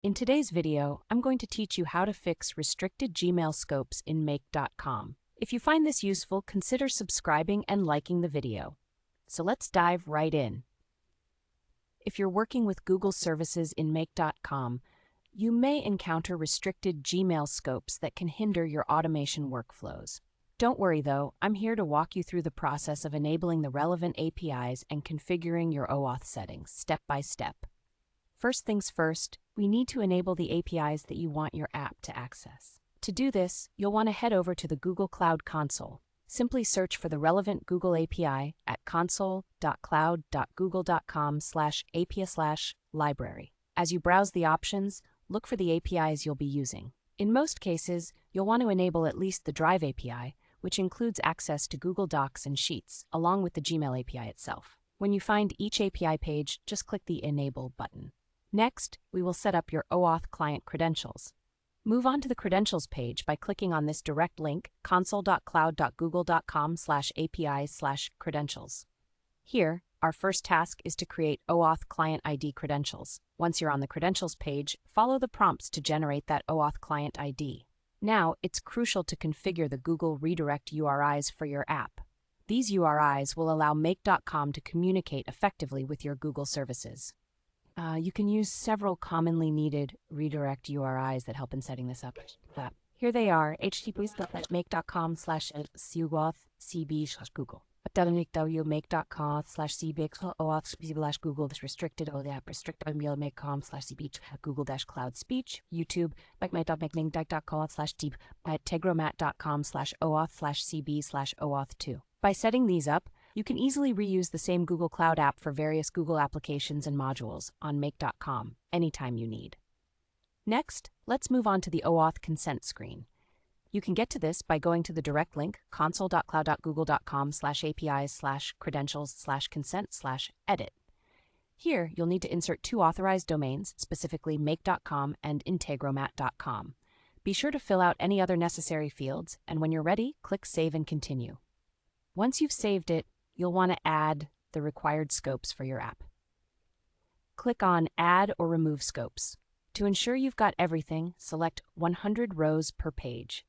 In today's video, I'm going to teach you how to fix restricted Gmail scopes in Make.com. If you find this useful, consider subscribing and liking the video. So let's dive right in. If you're working with Google services in Make.com, you may encounter restricted Gmail scopes that can hinder your automation workflows. Don't worry though, I'm here to walk you through the process of enabling the relevant APIs and configuring your OAuth settings step by step. First things first, we need to enable the APIs that you want your app to access. To do this, you'll want to head over to the Google Cloud Console. Simply search for the relevant Google API at console.cloud.google.com/API/library. As you browse the options, look for the APIs you'll be using. In most cases, you'll want to enable at least the Drive API, which includes access to Google Docs and Sheets, along with the Gmail API itself. When you find each API page, just click the Enable button. Next, we will set up your OAuth client credentials. Move on to the credentials page by clicking on this direct link, console.cloud.google.com/API/credentials. Here, our first task is to create OAuth client ID credentials. Once you're on the credentials page, follow the prompts to generate that OAuth client ID. Now, it's crucial to configure the Google redirect URIs for your app. These URIs will allow Make.com to communicate effectively with your Google services. You can use several commonly needed redirect URIs that help in setting this up. Here they are, http://make.com/cbcb/google. make.com/cbxOAuth/google restricted OAuth restricted make.com/cb google-cloud speech YouTube make.com/deep tegromat.com/OAuth/cb/OAuth2. By setting these up, you can easily reuse the same Google Cloud app for various Google applications and modules on Make.com anytime you need. Next, let's move on to the OAuth consent screen. You can get to this by going to the direct link console.cloud.google.com/APIs/credentials/consent/edit. Here, you'll need to insert two authorized domains, specifically Make.com and Integromat.com. Be sure to fill out any other necessary fields, and when you're ready, click Save and Continue. Once you've saved it, you'll want to add the required scopes for your app. Click on Add or Remove Scopes. To ensure you've got everything, select 100 rows per page.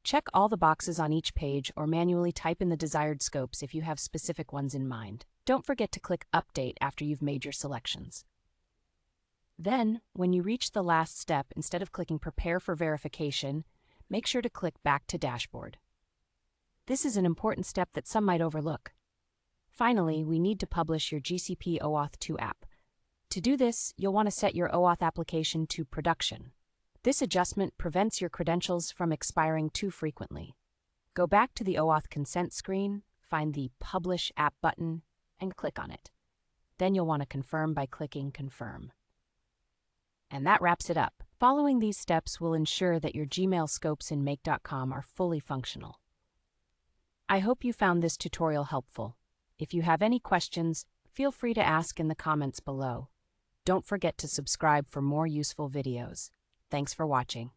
Check all the boxes on each page or manually type in the desired scopes if you have specific ones in mind. Don't forget to click Update after you've made your selections. Then, when you reach the last step, instead of clicking Prepare for Verification, make sure to click Back to Dashboard. This is an important step that some might overlook. Finally, we need to publish your GCP OAuth 2 app. To do this, you'll want to set your OAuth application to production. This adjustment prevents your credentials from expiring too frequently. Go back to the OAuth consent screen, find the Publish App button, and click on it. Then you'll want to confirm by clicking Confirm. And that wraps it up. Following these steps will ensure that your Gmail scopes in Make.com are fully functional. I hope you found this tutorial helpful. If you have any questions, feel free to ask in the comments below. Don't forget to subscribe for more useful videos. Thanks for watching.